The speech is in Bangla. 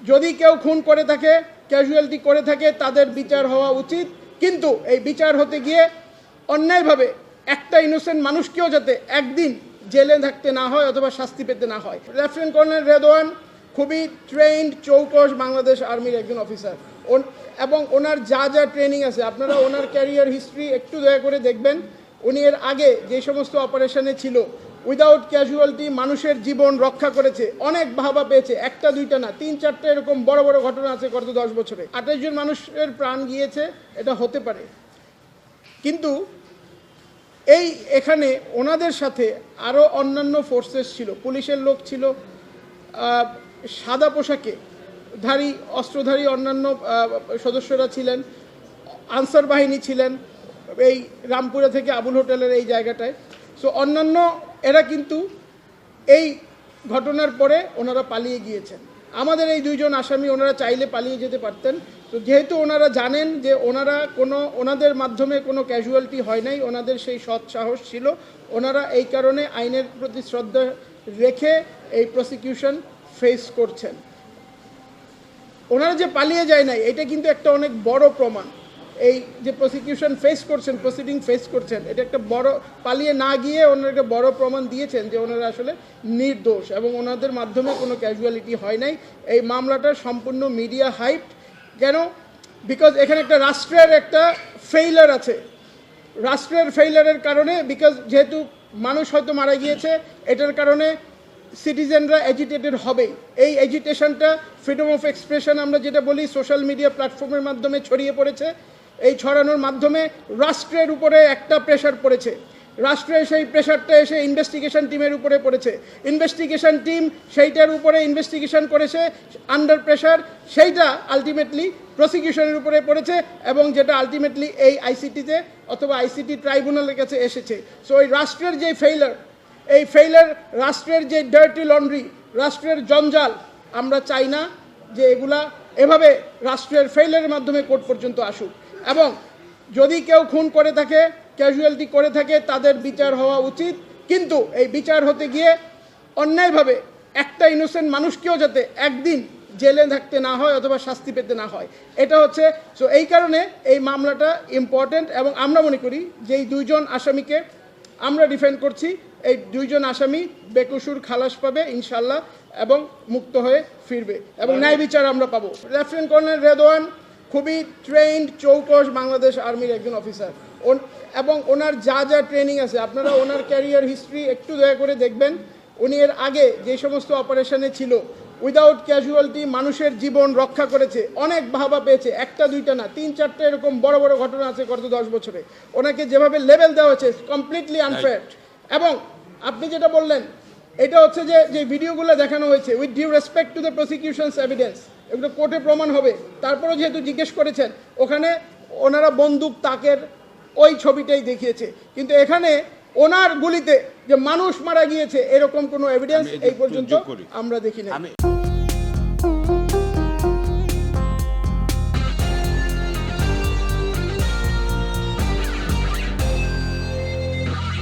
যদি কেউ খুন করে থাকে, ক্যাজুয়ালিটি করে থাকে, তাদের বিচার হওয়া উচিত। কিন্তু এই বিচার হতে গিয়ে অন্যায়ভাবে একটা ইনোসেন্ট মানুষকেও যাতে একদিন জেলে থাকতে না হয় অথবা শাস্তি পেতে না হয়। লেফটেন্যান্ট কর্নেল রেদওয়ান খুবই ট্রেন্ড চৌকস বাংলাদেশ আর্মির একজন অফিসার, এবং ওনার যা যা ট্রেনিং আছে আপনারা ওনার ক্যারিয়ার হিস্ট্রি একটু দয়া করে দেখবেন। উনি এর আগে যে সমস্ত অপারেশনে ছিল উইদাউট ক্যাজুয়ালিটি মানুষের জীবন রক্ষা করেছে, অনেক বাহবা পেয়েছে। একটা দুইটা না, 3-4টা এরকম বড় বড় ঘটনা আছে গত 10 বছরে। 28 জন মানুষের প্রাণ গিয়েছে, এটা হতে পারে। কিন্তু এখানে ওনাদের সাথে আরও অন্যান্য ফোর্সেস ছিল, পুলিশের লোক ছিল, সাদা পোশাকে ধারী অস্ত্রধারী অন্যান্য সদস্যরা ছিলেন, আনসার বাহিনী ছিলেন এই রামপুরা থেকে আবুল হোটেলের এই জায়গাটায়। সো অন্যান্য এরা কিন্তু এই ঘটনার পরে ওনারা পালিয়ে গিয়েছেন। আমাদের এই দুইজন আসামি ওনারা চাইলে পালিয়ে যেতে পারতেন। তো যেহেতু ওনারা জানেন যে ওনাদের মাধ্যমে কোনো ক্যাজুয়ালিটি হয় নাই, ওনাদের সেই সৎ সাহস ছিল, ওনারা এই কারণে আইনের প্রতি শ্রদ্ধা রেখে এই প্রসিকিউশন ফেস করছেন। ওনারা যে পালিয়ে যায় নাই এটা কিন্তু একটা অনেক বড় প্রমাণ। এই যে প্রসিকিউশন ফেস করছেন, প্রসিডিং ফেস করছেন, এটা একটা বড়, পালিয়ে না গিয়ে ওনারা একটা বড় প্রমাণ দিয়েছেন যে ওনারা আসলে নির্দোষ এবং ওনাদের মাধ্যমে কোনো ক্যাজুয়ালিটি হয় নাই। এই মামলাটা সম্পূর্ণ মিডিয়া হাইপড। কেন? বিকজ এখানে একটা রাষ্ট্রের একটা ফেইলার আছে। রাষ্ট্রের ফেইলারের কারণে, বিকজ যেহেতু মানুষ হয়তো মারা গিয়েছে, এটার কারণে সিটিজেনরা এজিটেটেড হবেই। এই এজিটেশনটা ফ্রিডম অফ এক্সপ্রেশন আমরা যেটা বলি সোশ্যাল মিডিয়া প্ল্যাটফর্মের মাধ্যমে ছড়িয়ে পড়েছে। এই ছড়ানোর মাধ্যমে রাষ্ট্রের উপরে একটা প্রেশার পড়েছে। রাষ্ট্রের সেই প্রেশারটা এসে ইনভেস্টিগেশন টিমের উপরে পড়েছে। ইনভেস্টিগেশন টিম সেইটার উপরে ইনভেস্টিগেশন করেছে আন্ডার প্রেশার, সেইটা আলটিমেটলি প্রসিকিউশনের উপরে পড়েছে এবং যেটা আলটিমেটলি এই আইসিটিতে অথবা আইসিটি ট্রাইব্যুনালের কাছে এসেছে। সো এই রাষ্ট্রের যে ফেইলার, এই ফেইলার, রাষ্ট্রের যে ডার্টি লন্ড্রি, রাষ্ট্রের জঞ্জাল, আমরা চাই না যে এগুলা এভাবে রাষ্ট্রের ফেইলারের মাধ্যমে কোর্ট পর্যন্ত আসুক। এবং যদি কেউ খুন করে থাকে, ক্যাজুয়ালিটি করে থাকে, তাদের বিচার হওয়া উচিত। কিন্তু এই বিচার হতে গিয়ে অন্যায়ভাবে একটা ইনোসেন্ট মানুষকেও যাতে একদিন জেলে থাকতে না হয় অথবা শাস্তি পেতে না হয়, এটা হচ্ছে। সো এই কারণে এই মামলাটা ইম্পর্টেন্ট এবং আমরা মনে করি যে এই দুইজন আসামিকে আমরা ডিফেন্ড করছি। এই দুইজন আসামি বেকসুর খালাস পাবে ইনশাল্লাহ এবং মুক্ত হয়ে ফিরবে এবং ন্যায় বিচার আমরা পাবো। লেফটেন্যান্ট কর্নেল রেদওয়ান খুবই ট্রেন্ড চৌকস বাংলাদেশ আর্মির একজন অফিসার, এবং ওনার যা যা ট্রেনিং আছে আপনারা ওনার ক্যারিয়ার হিস্ট্রি একটু দয়া করে দেখবেন। উনি এর আগে যে সমস্ত অপারেশনে ছিল উইদাউট ক্যাজুয়ালিটি মানুষের জীবন রক্ষা করেছে, অনেক বাহবা পেয়েছে। একটা দুইটা না, 3-4টা এরকম বড় বড় ঘটনা আছে গত 10 বছরে। ওনাকে যেভাবে লেভেল দেওয়া হয়েছে কমপ্লিটলি আনফেয়ার। এবং আপনি যেটা বললেন এটা হচ্ছে যে ভিডিওগুলো দেখানো হয়েছে with due respect to the prosecution's evidence, এগুলো কোর্টে প্রমাণ হবে। তারপরেও যেহেতু জিজ্ঞেস করেছেন, ওখানে ওনারা বন্দুক তাকের ওই ছবিটাই দেখিয়েছে, কিন্তু এখানে ওনার গুলিতে যে মানুষ মারা গিয়েছে এরকম কোনো এভিডেন্স এই পর্যন্ত আমরা দেখি না।